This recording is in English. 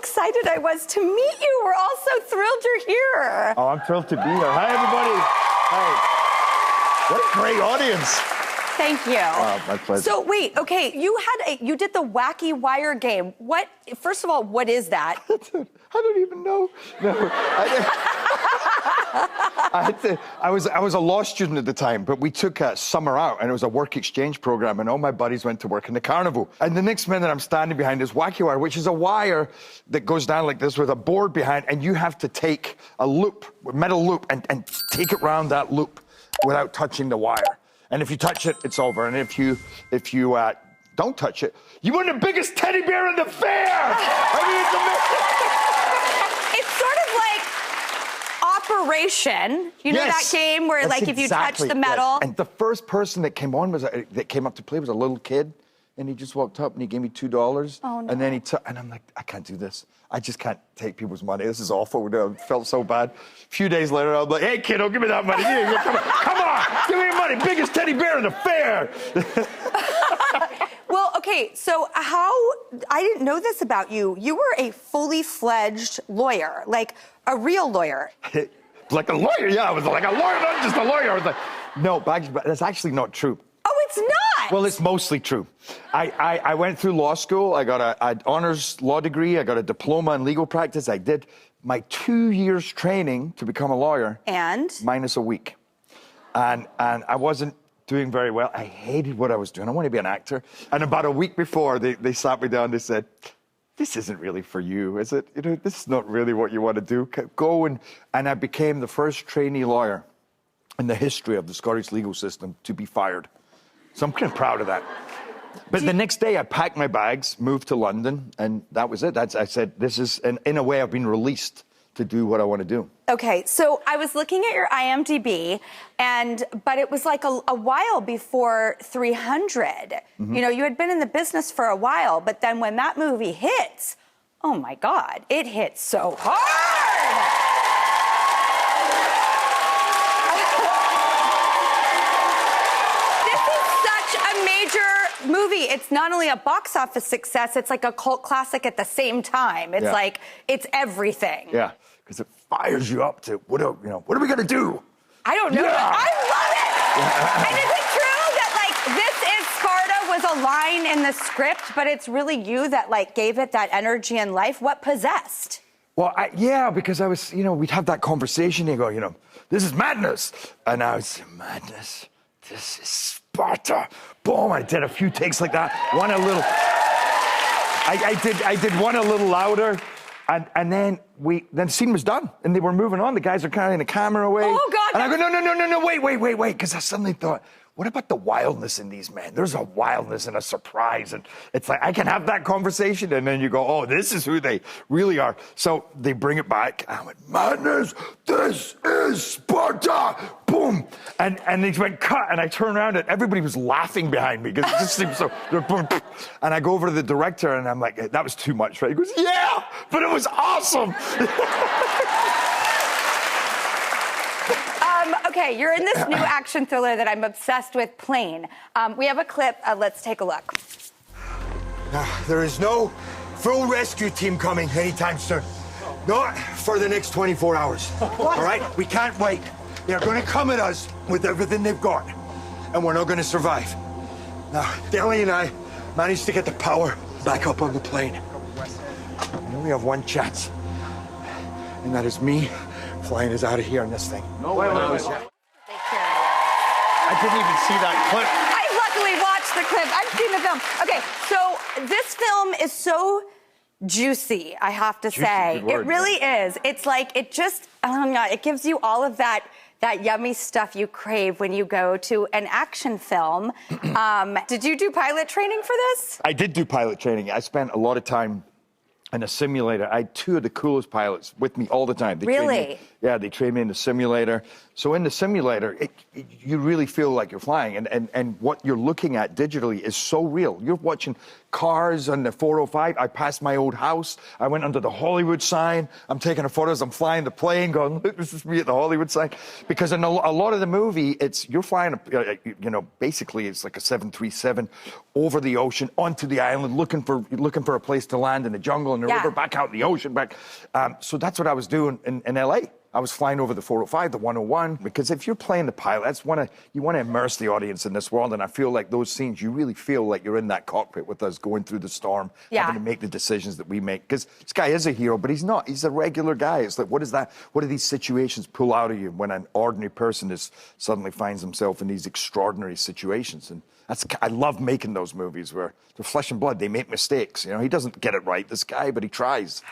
excited I was to meet you. We're all so thrilled you're here. Oh, I'm thrilled to be here. Hi, everybody. Hi. What a great audience. Thank you. Oh, my pleasure. So wait, okay, you did the wacky wire game. First of all, what is that? I don't even know. No, I was a law student at the time, but we took a summer out, and it was a work exchange program, and all my buddies went to work in the carnival. And the next minute, I'm standing behind this wacky wire, which is a wire that goes down like this with a board behind, and you have to take a loop, a metal loop, and take it round that loop without touching the wire. And if you touch it, it's over. And if you don't touch it, you win the biggest teddy bear in the fair. I mean, it's amazing. It's sort of like Operation. You know that game where, like, if you touch the metal. Yes. And the first person that came up to play was a little kid, and he just walked up and he gave me $2. Oh, no. And then and I'm like, I can't do this. I just can't take people's money. This is awful. I felt so bad. A few days later, I'm like, hey, kiddo, give me that money. Come on, give me your money. Biggest teddy bear in the fair. Well, okay, so I didn't know this about you. You were a fully fledged lawyer, like a real lawyer. Like a lawyer, yeah. I was like a lawyer, not just a lawyer. I was like, no, but that's actually not true. Oh, it's not? Well, it's mostly true. I went through law school. I got an honors law degree. I got a diploma in legal practice. I did my 2 years training to become a lawyer. And? Minus a week. And I wasn't doing very well. I hated what I was doing. I wanted to be an actor. And about a week before, they sat me down. They said, this isn't really for you, is it? You know, this is not really what you want to do. Go and I became the first trainee lawyer in the history of the Scottish legal system to be fired. So I'm kind of proud of that. But the next day, I packed my bags, moved to London, and that was it. I said, this is, in a way, I've been released to do what I want to do. Okay, so I was looking at your IMDb, but it was like a while before 300. Mm-hmm. You know, you had been in the business for a while, but then when that movie hits, oh my God, it hits so hard! Movie. It's not only a box office success, it's like a cult classic at the same time. It's like, it's everything. Yeah, because it fires you up to, what are we going to do? I don't know. Yeah. I love it! Yeah. And is it true that, like, this is Sparta was a line in the script, but it's really you that, like, gave it that energy and life? What possessed? Well, yeah, because I was, we'd have that conversation, and you go, this is madness. And I was, madness? This is Sparta. Boom, I did a few takes like that. One a little, I did one a little louder. And then the scene was done, and they were moving on. The guys are carrying the camera away. Oh, God. And I go, no, wait, because I suddenly thought, what about the wildness in these men? There's a wildness and a surprise, and it's like, I can have that conversation, and then you go, oh, this is who they really are. So they bring it back, and I went, madness, this is Sparta, boom. And they went, cut, and I turned around, and everybody was laughing behind me, because it just seemed so, boom. And I go over to the director, and I'm like, that was too much, right? He goes, yeah, but it was awesome. Okay, you're in this new action thriller that I'm obsessed with, Plane. We have a clip. Let's take a look. There is no full rescue team coming anytime soon. Not for the next 24 hours. What? All right? We can't wait. They're going to come at us with everything they've got, and we're not going to survive. Now, Deli and I managed to get the power back up on the plane. We only have one chance, and that is me flying us out of here on this thing. No way. I didn't even see that clip. I luckily watched the clip. I've seen the film. Okay, so this film is so juicy, I have to say. It really is. It's like, it just, it gives you all of that yummy stuff you crave when you go to an action film. Did you do pilot training for this? I did do pilot training. I spent a lot of time in a simulator. I had two of the coolest pilots with me all the time. Really? Yeah, they train me in the simulator. So in the simulator, you really feel like you're flying. And what you're looking at digitally is so real. You're watching cars on the 405. I passed my old house. I went under the Hollywood sign. I'm taking photos. I'm flying the plane going, look, this is me at the Hollywood sign. Because in a lot of the movie, you're flying, basically it's like a 737 over the ocean onto the island, looking for a place to land in the jungle. in the river, back out in the ocean, back. So that's what I was doing in LA. I was flying over the 405, the 101, because if you're playing the pilot, you want to immerse the audience in this world, and I feel like those scenes, you really feel like you're in that cockpit with us going through the storm, having to make the decisions that we make. Because this guy is a hero, but he's not. He's a regular guy. It's like, what do these situations pull out of you when an ordinary person suddenly finds himself in these extraordinary situations? And I love making those movies where they're flesh and blood. They make mistakes. You know, he doesn't get it right, this guy, but he tries.